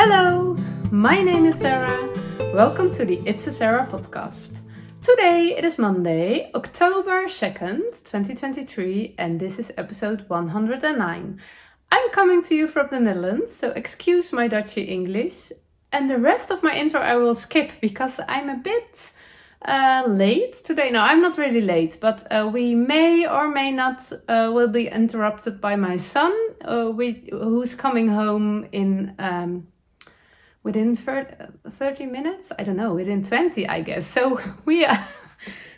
Hello, my name is Sarah. Welcome to the It's a Sarah podcast. Today it is Monday, October 2nd, 2023, and this is episode 109. I'm coming to you from the Netherlands, so excuse my Dutchy English. And the rest of my intro I will skip because I'm a bit late today. No, I'm not really late, but we may or may not will be interrupted by my son, who's coming home in within 30 minutes. I don't know, within 20, I guess. So I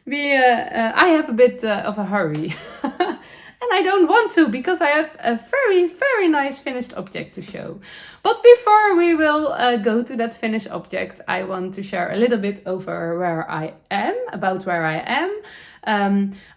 have a bit of a hurry. And I don't want to because I have a very, very nice finished object to show. But before we will go to that finished object, I want to share a little bit about where I am.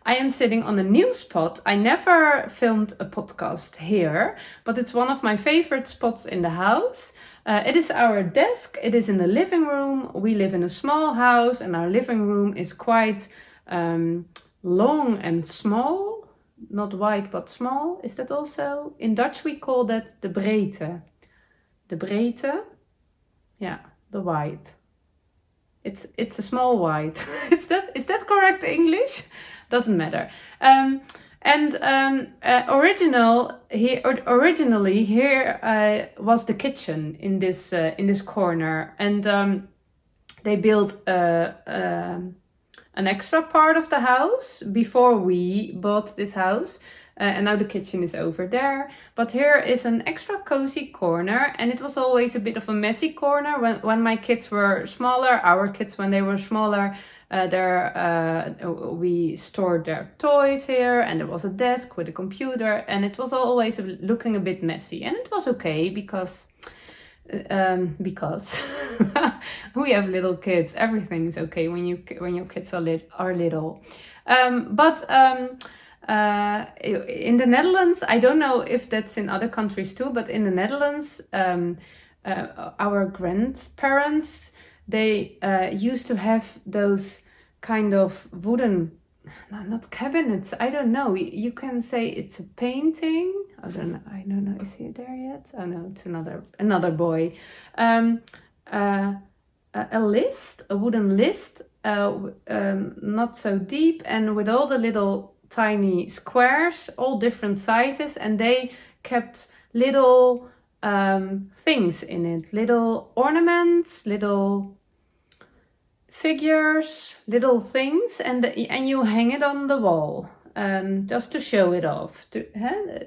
I am sitting on a new spot. I never filmed a podcast here, but it's one of my favorite spots in the house. It is our desk. It is in the living room. We live in a small house and our living room is quite long and small. Not wide, but small. Is that also? In Dutch we call that de breedte. De breedte? Yeah, the wide. It's a small wide. Is that correct English? Doesn't matter. Originally here was the kitchen in this corner, and they built an extra part of the house before we bought this house, and now the kitchen is over there. But here is an extra cozy corner, and it was always a bit of a messy corner when my kids were smaller. Our kids, when they were smaller, we stored their toys here, and there was a desk with a computer, and it was always looking a bit messy, and it was okay because we have little kids. Everything is okay when your kids are little. But in the Netherlands, I don't know if that's in other countries too, but in the Netherlands, our grandparents, they used to have those kind of wooden, not cabinets. I don't know. You can say it's a painting. I don't know. Is he there yet? Oh no, it's another boy. A wooden list, not so deep, and with all the little tiny squares, all different sizes, and they kept little things in it, little ornaments, little figures, little things, and you hang it on the wall. Just to show it off.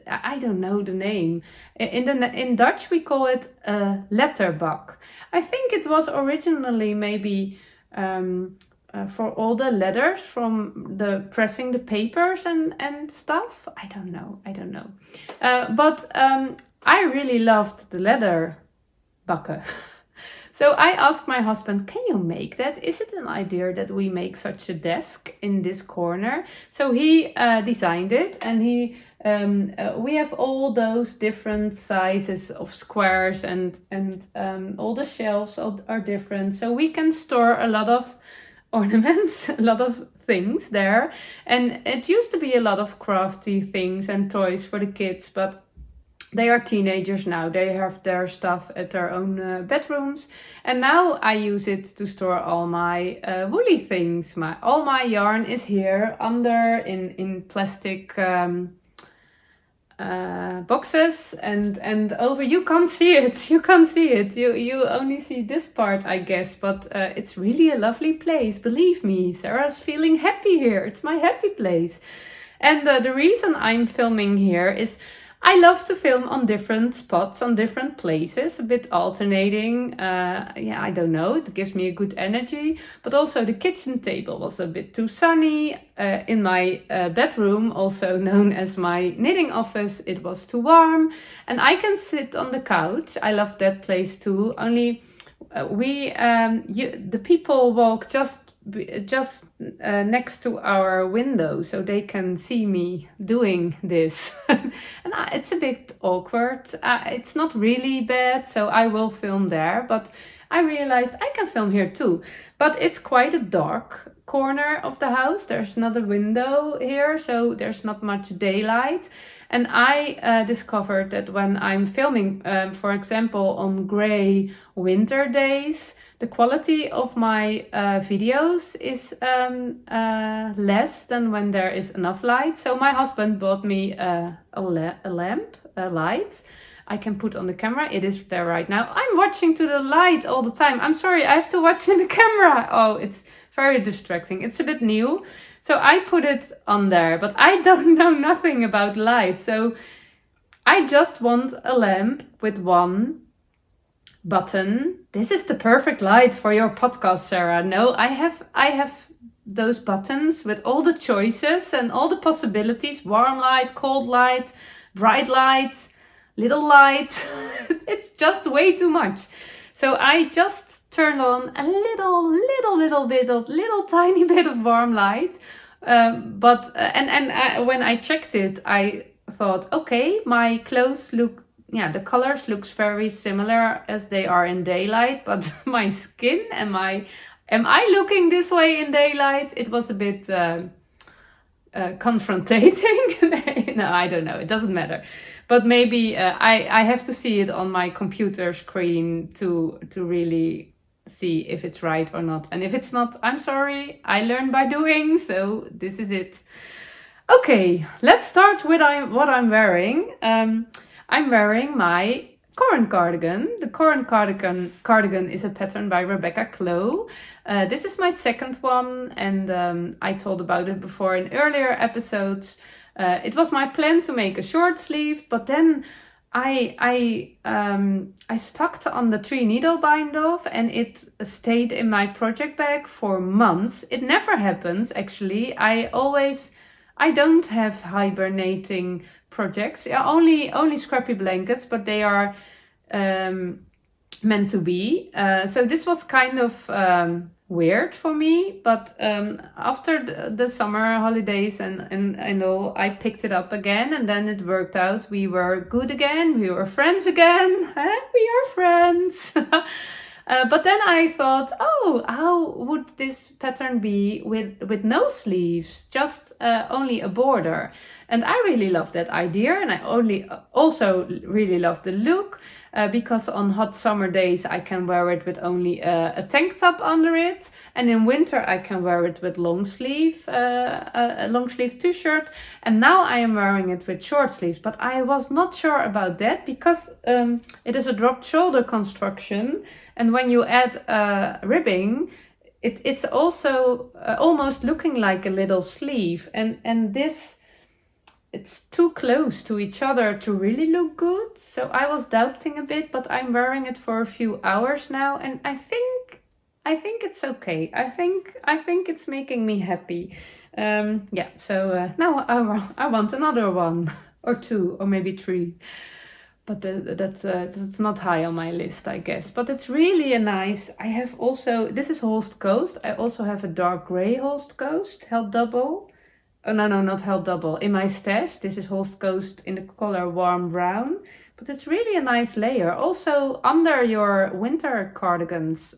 I don't know the name. In Dutch we call it a letterbak. I think it was originally maybe for all the letters from the pressing the papers and stuff. I don't know. But I really loved the letterbakken. So I asked my husband, can you make that? Is it an idea that we make such a desk in this corner? So he designed it, and we have all those different sizes of squares, and all the shelves are different. So we can store a lot of ornaments, a lot of things there. And it used to be a lot of crafty things and toys for the kids, but they are teenagers now. They have their stuff at their own bedrooms. And now I use it to store all my woolly things. All my yarn is here under in plastic boxes. And over, you can't see it. You only see this part, I guess. But it's really a lovely place. Believe me, Sarah's feeling happy here. It's my happy place. And the reason I'm filming here is I love to film on different spots, on different places, a bit alternating. I don't know, it gives me a good energy. But also the kitchen table was a bit too sunny. In my bedroom, also known as my knitting office, it was too warm. And I can sit on the couch. I love that place too. Only the people walk just next to our window, so they can see me doing this. And it's a bit awkward. It's not really bad, so I will film there, but I realized I can film here too. But it's quite a dark corner of the house. There's not a window here, so there's not much daylight. And I discovered that when I'm filming, for example, on gray winter days, the quality of my videos is less than when there is enough light. So my husband bought me a light I can put on the camera. It is there right now. I'm watching to the light all the time. I'm sorry, I have to watch in the camera. Oh, it's very distracting. It's a bit new. So I put it on there, but I don't know nothing about light. So I just want a lamp with one button. This is the perfect light for your podcast, Sarah. No, I have those buttons with all the choices and all the possibilities. Warm light, cold light, bright light, little light. It's just way too much. So I just turned on a little tiny bit of warm light. But when I checked it, I thought, okay, my clothes look, the colors looks very similar as they are in daylight, but my skin, am I looking this way in daylight? It was a bit confrontating. No, I don't know. It doesn't matter. But maybe I have to see it on my computer screen to really see if it's right or not. And if it's not, I'm sorry. I learn by doing. So this is it. Okay, let's start with what I'm wearing. I'm wearing my Corran cardigan. The Corran cardigan is a pattern by Rebecca Clow. This is my second one, and I told about it before in earlier episodes. It was my plan to make a short sleeve, but then I stuck on the 3 needle bind off, and it stayed in my project bag for months. It never happens, actually. I don't have hibernating projects. Only scrappy blankets, but they are meant to be. So this was kind of weird for me, but after the summer holidays and all, I picked it up again, and then it worked out. We were good again. We were friends again. We are friends. But then I thought, how would this pattern be with no sleeves, just only a border? And I really love that idea, and I also really love the look, because on hot summer days I can wear it with only a tank top under it, and in winter I can wear it with a long sleeve t-shirt, and now I am wearing it with short sleeves. But I was not sure about that because it is a dropped shoulder construction, and when you add ribbing, it's also almost looking like a little sleeve, and this, it's too close to each other to really look good. So I was doubting a bit, but I'm wearing it for a few hours now, and I think it's okay. I think it's making me happy. So now I want another one or two or maybe 3. But that's not high on my list, I guess. But it's really a nice. I have also, this is Holst Coast. I also have a dark gray Holst Coast held double. Oh, no, not held double. In my stash, this is Holst Coast in the color warm brown. But it's really a nice layer. Also under your winter cardigans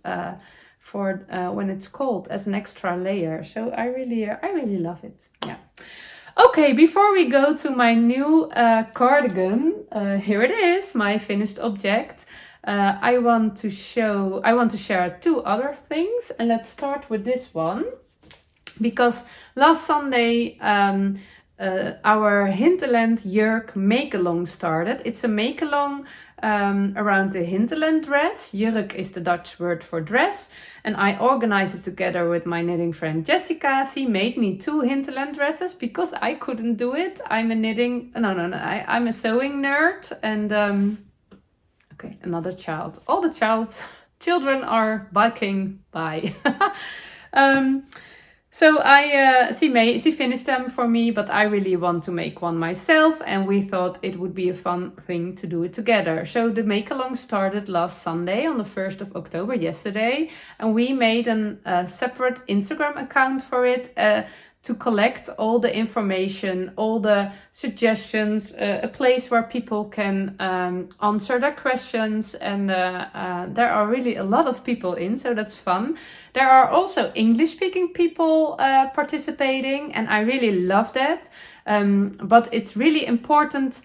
for when it's cold, as an extra layer. So I really love it. Yeah. Okay, before we go to my new cardigan, here it is, my finished object. I want to share 2 other things, and let's start with this one. Because last Sunday our Hinterland Jurk make-along started. It's a make-along around the Hinterland dress. Jurk is the Dutch word for dress. And I organized it together with my knitting friend Jessica. She made me 2 Hinterland dresses because I couldn't do it. I'm a sewing nerd. And okay, another child. All the children are barking by. So she finished them for me, but I really want to make one myself, and we thought it would be a fun thing to do it together. So the make-along started last Sunday on the 1st of October, yesterday, and we made a separate Instagram account for it to collect all the information, all the suggestions, a place where people can answer their questions. And there are really a lot of people in, so that's fun. There are also English-speaking people participating, and I really love that. But it's really important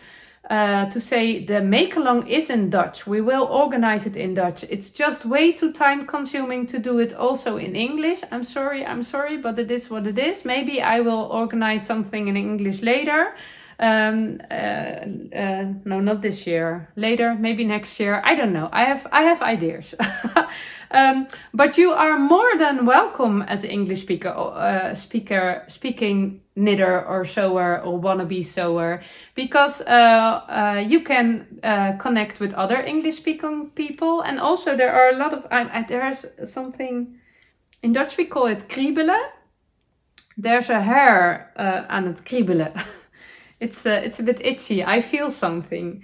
to say the make-along is in Dutch. We will organize it in Dutch. It's just way too time-consuming to do it also in English. I'm sorry, but it is what it is. Maybe I will organize something in English later. No, not this year. Later, maybe next year. I don't know. I have ideas. But you are more than welcome as an English speaking knitter or sewer or wannabe sewer, because you can connect with other English speaking people. And also there are a lot of there's something in Dutch we call it kriebelen. There's a hair aan het kriebelen. It's a bit itchy. I feel something.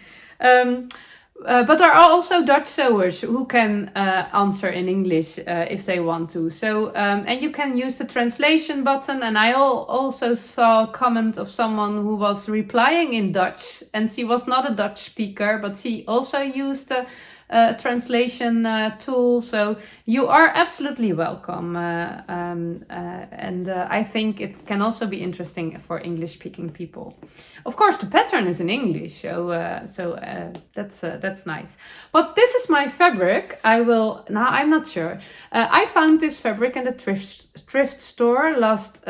But there are also Dutch sewers who can answer in English if they want to. So, and you can use the translation button. And I also saw a comment of someone who was replying in Dutch. And she was not a Dutch speaker, but she also used the translation tool. So you are absolutely welcome. And I think it can also be interesting for English-speaking people. Of course, the pattern is in English, so that's nice. But this is my fabric. I'm not sure. I found this fabric in the thrift store last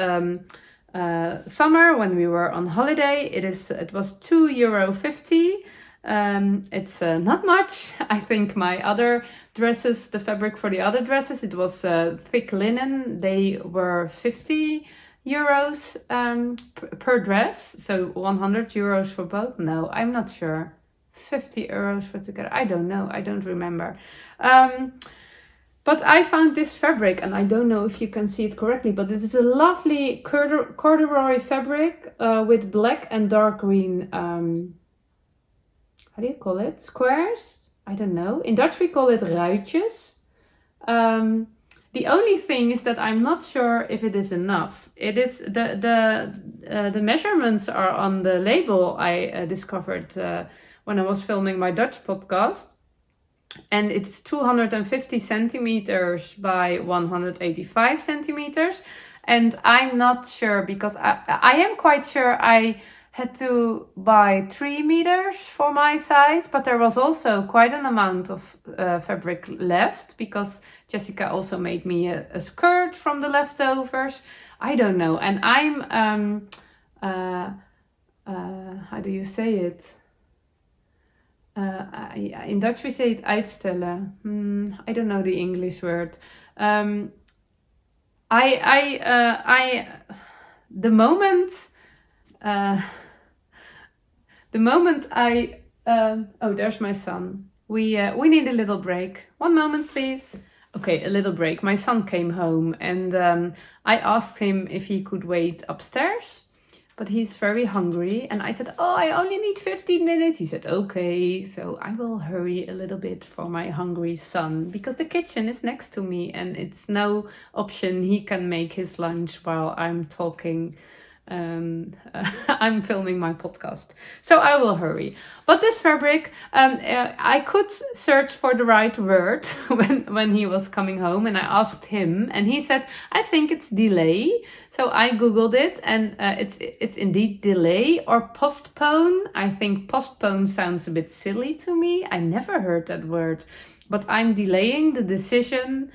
summer when we were on holiday. It was €2.50. It's not much. I think my other dresses, the fabric for the other dresses, it was thick linen. They were €50 per dress, so €100 for both. No, I'm not sure. €50 for together. I don't know. I don't remember. But I found this fabric, and I don't know if you can see it correctly, but it is a lovely corduroy fabric with black and dark green. How do you call it? Squares? I don't know. In Dutch we call it ruitjes. The only thing is that I'm not sure if it is enough. It is the measurements are on the label I discovered when I was filming my Dutch podcast. And it's 250 centimeters by 185 centimeters. And I'm not sure because I am quite sure I had to buy 3 meters for my size, but there was also quite an amount of fabric left because Jessica also made me a skirt from the leftovers. I don't know. And I'm, how do you say it? In Dutch we say it uitstellen. I don't know the English word. The moment I oh, there's my son. We need a little break. One moment, please. Okay, a little break. My son came home and I asked him if he could wait upstairs, but he's very hungry. And I said, oh, I only need 15 minutes. He said, okay, so I will hurry a little bit for my hungry son because the kitchen is next to me and it's no option. He can make his lunch while I'm talking. I'm filming my podcast, so I will hurry. But this fabric, I could search for the right word when he was coming home, and I asked him, and he said, I think it's delay. So I googled it, and it's indeed delay or postpone. I think postpone sounds a bit silly to me. I never heard that word, but I'm delaying the decision.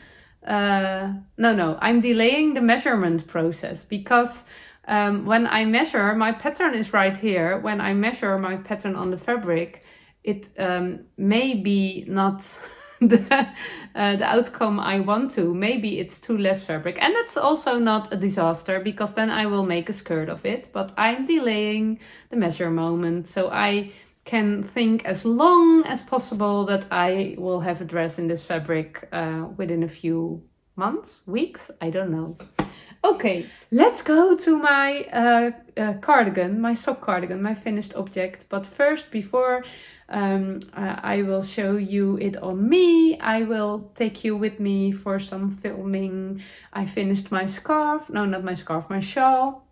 No, I'm delaying the measurement process because when I measure, my pattern is right here. When I measure my pattern on the fabric, it may be not the outcome I want to. Maybe it's too less fabric. And that's also not a disaster because then I will make a skirt of it. But I'm delaying the measure moment so I can think as long as possible that I will have a dress in this fabric within a few months, weeks, I don't know. Okay, let's go to my cardigan, my sock cardigan, my finished object. But first, before I will show you it on me. I will take you with me for some filming. I finished my scarf. No, not my scarf, my shawl.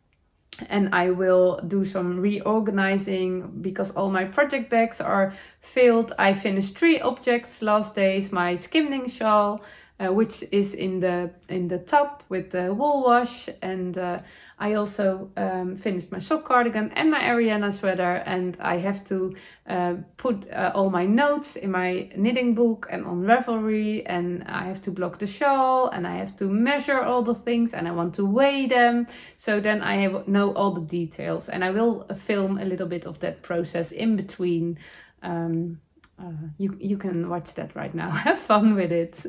And I will do some reorganizing because all my project bags are filled. I finished 3 objects last days. My skimming shawl, which is in the tub with the wool wash, and I also finished my sock cardigan and my Ariana sweater, and I have to put all my notes in my knitting book and on Ravelry, and I have to block the shawl, and I have to measure all the things, and I want to weigh them, so then I know all the details, and I will film a little bit of that process in between. You can watch that right now. Have fun with it.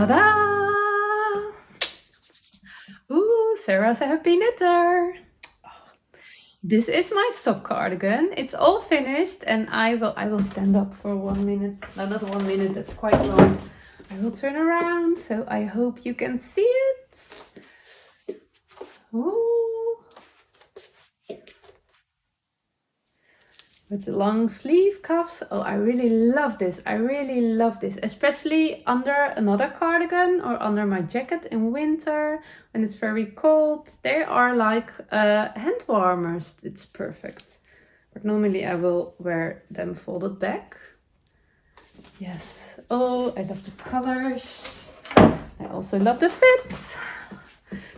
Ta-da! Ooh, Sarah's a happy knitter. This is my sock cardigan. It's all finished, and I will stand up for 1 minute. No, not 1 minute, that's quite long. I will turn around, so I hope you can see it. Ooh. With the long sleeve cuffs. Oh, I really love this. I really love this, especially under another cardigan or under my jacket in winter when it's very cold. They are like hand warmers. It's perfect. But normally I will wear them folded back. Yes. Oh, I love the colors. I also love the fits.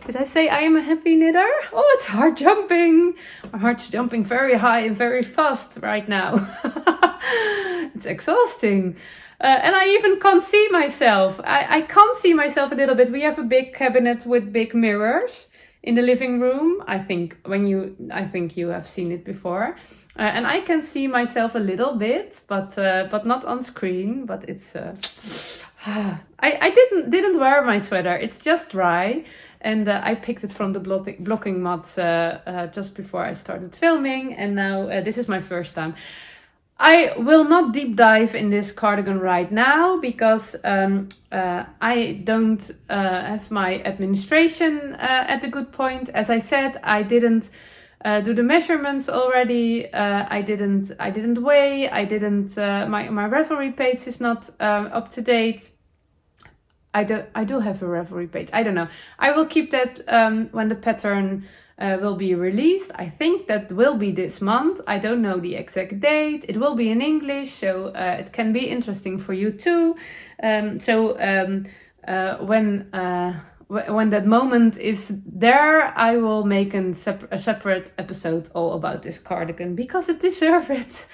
Did I say I am a happy knitter? Oh, it's heart jumping. My heart's jumping very high and very fast right now. It's exhausting. And I even can't see myself. I can't see myself a little bit. We have a big cabinet with big mirrors in the living room. I think you have seen it before. And I can see myself a little bit, but not on screen. But it's I didn't wear my sweater. It's just dry. And I picked it from the blocking mats just before I started filming. And now this is my first time. I will not deep dive in this cardigan right now because I don't have my administration at a good point. As I said, I didn't do the measurements already. I didn't weigh. I didn't. My Ravelry page is not up to date. I do have a Ravelry page. I don't know. I will keep that when the pattern will be released. I think that will be this month. I don't know the exact date. It will be in English, so it can be interesting for you too. When that moment is there, I will make a separate episode all about this cardigan because it deserves it.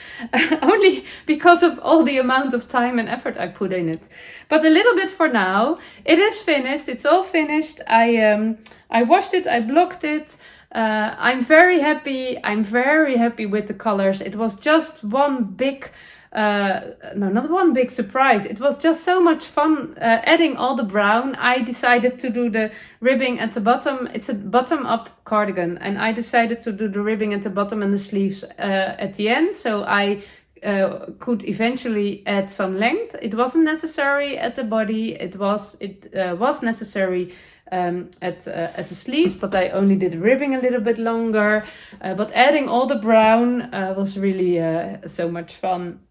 Only because of all the amount of time and effort I put in it. But a little bit for now. It is finished. It's all finished. I washed it. I blocked it. I'm very happy. I'm very happy with the colors. It was just one big... no, not one big surprise. It was just so much fun adding all the brown. I decided to do the ribbing at the bottom. It's a bottom-up cardigan, and I decided to do the ribbing at the bottom and the sleeves at the end, so I could eventually add some length. It wasn't necessary at the body. It was necessary at the sleeves, but I only did ribbing a little bit longer. But adding all the brown was really so much fun.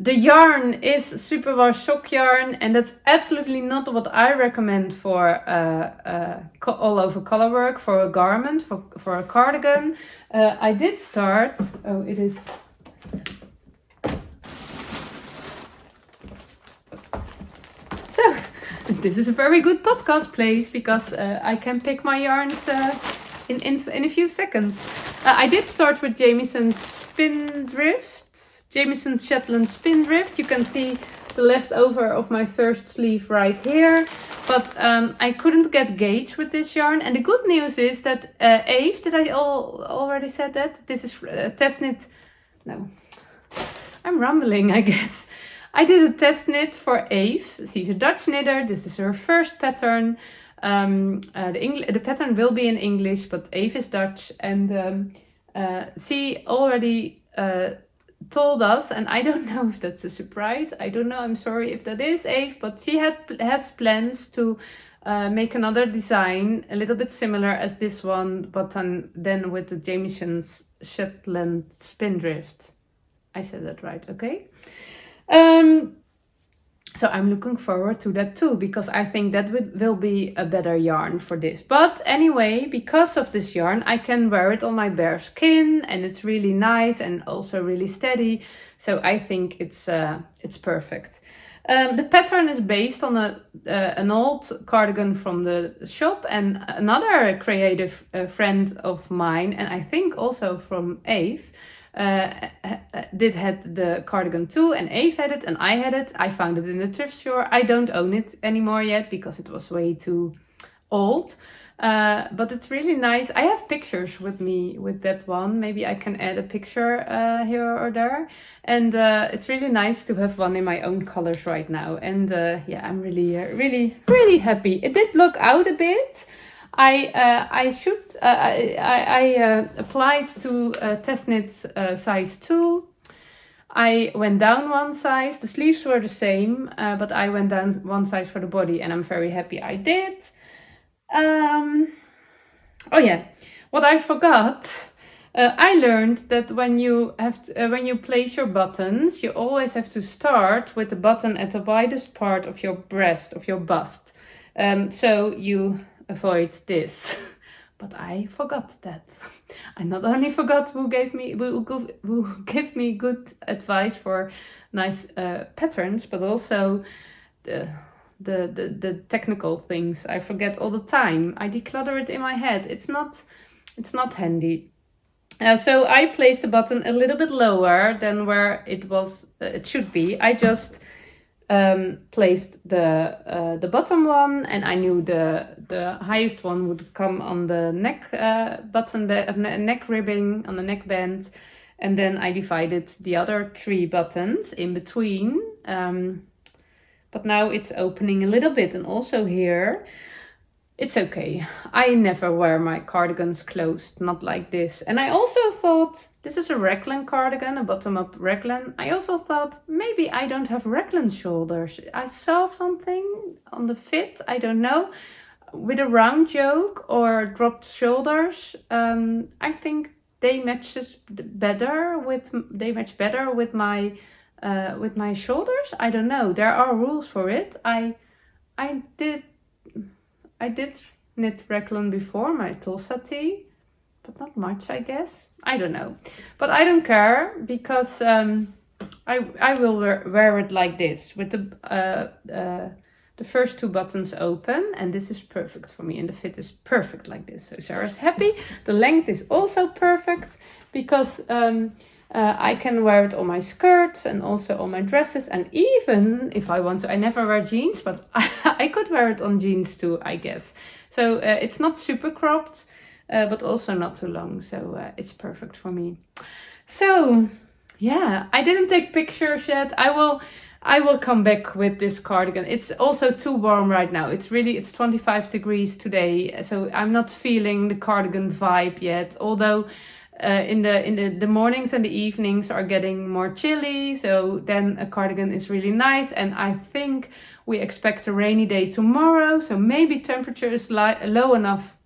The yarn is superwash sock yarn, and that's absolutely not what I recommend for all over color work, for a garment, for a cardigan. I did start, oh, it is... So, this is a very good podcast place because I can pick my yarns in a few seconds. I did start with Jamison's Jameson's Shetland Spindrift. You can see the leftover of my first sleeve right here. But I couldn't get gauge with this yarn. And the good news is that Eve, did I already said that? This is a test knit. No, I'm rambling, I guess. I did a test knit for Eve. She's a Dutch knitter. This is her first pattern. The pattern will be in English, but Eve is Dutch. And she already... told us, and I don't know if that's a surprise. I don't know. I'm sorry if that is Eve, but she has plans to make another design a little bit similar as this one, but then with the Jamison's Shetland Spindrift. I said that right, okay? So I'm looking forward to that too, because I think that will be a better yarn for this. But anyway, because of this yarn, I can wear it on my bare skin, and it's really nice and also really steady. So I think it's perfect. The pattern is based on an old cardigan from the shop, and another creative friend of mine, and I think also from Eve, had the cardigan too, and Eve had it and I had it. I found it in the thrift store. I don't own it anymore yet because it was way too old. But it's really nice. I have pictures with me with that one. Maybe I can add a picture here or there. And it's really nice to have one in my own colors right now. And yeah, I'm really happy. It did look out a bit. I applied to test knit size 2. I went down one size. The sleeves were the same, but I went down one size for the body, and I'm very happy I did. Oh yeah, what I forgot. I learned that when you place your buttons, you always have to start with the button at the widest part of your breast, of your bust. So you avoid this. But I forgot that. I not only forgot who gave me good advice for nice patterns, but also the technical things. I forget all the time. I declutter it in my head. It's not handy. So I placed the button a little bit lower than where it should be. I just placed the bottom one, and I knew the highest one would come on the neck neck ribbing, on the neckband, and then I divided the other 3 buttons in between. But now it's opening a little bit, and also here. It's okay. I never wear my cardigans closed, not like this. And I also thought, this is a raglan cardigan, a bottom-up raglan. I also thought, maybe I don't have raglan shoulders. I saw something on the fit, I don't know, with a round yoke or dropped shoulders. I think they match better with my shoulders. I don't know. There are rules for it. I did knit raglan before, my Tulsa tee, but not much, I guess. I don't know. But I don't care, because I will wear it like this, with the first 2 buttons open, and this is perfect for me, and the fit is perfect like this. So Sarah's happy. The length is also perfect, because I can wear it on my skirts and also on my dresses, and even if I want to, I never wear jeans, but I could wear it on jeans too, I guess. So it's not super cropped, but also not too long, so it's perfect for me. So yeah, I didn't take pictures yet. I will come back with this cardigan. It's also too warm right now. It's 25 degrees today, so I'm not feeling the cardigan vibe yet, although in the mornings and the evenings are getting more chilly, so then a cardigan is really nice. And I think we expect a rainy day tomorrow, so maybe temperature is low enough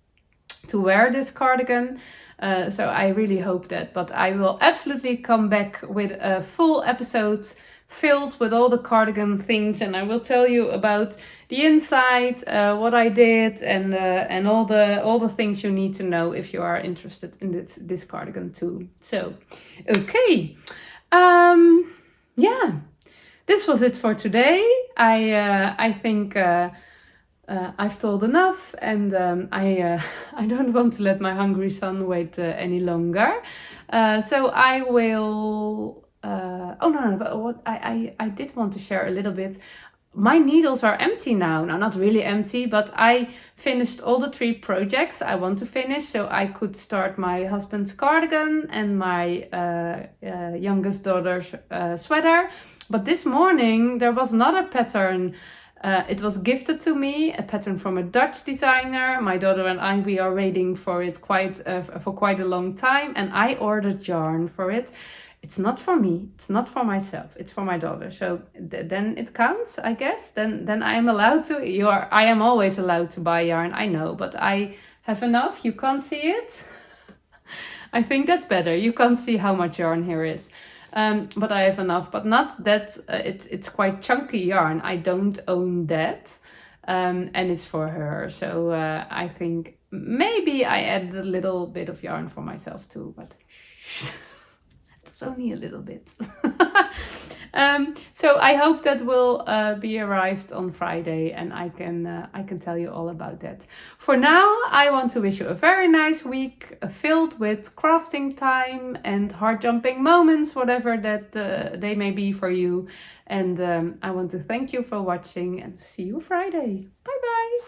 to wear this cardigan. So I really hope that, but I will absolutely come back with a full episode filled with all the cardigan things, and I will tell you about the inside, what I did, and all the things you need to know if you are interested in this cardigan too. So, okay, yeah, this was it for today. I think I've told enough, and I don't want to let my hungry son wait any longer. So I will. Oh no, but what I did want to share a little bit. My needles are empty now. Now, not really empty, but I finished all the 3 projects I want to finish, so I could start my husband's cardigan and my youngest daughter's sweater. But this morning there was another pattern. It was gifted to me, a pattern from a Dutch designer. My daughter and we are waiting for it for quite a long time, and I ordered yarn for it. It's not for me, it's not for myself, it's for my daughter. So then it counts, I guess. Then I am allowed to. I am always allowed to buy yarn, I know, but I have enough. You can't see it. I think that's better. You can't see how much yarn here is. But I have enough, but not that. It's quite chunky yarn. I don't own that, and it's for her. So I think maybe I add a little bit of yarn for myself too, but it's only a little bit. So I hope that will be arrived on Friday, and I can tell you all about that. For now, I want to wish you a very nice week filled with crafting time and heart jumping moments, whatever that they may be for you. And I want to thank you for watching, and see you Friday. Bye bye.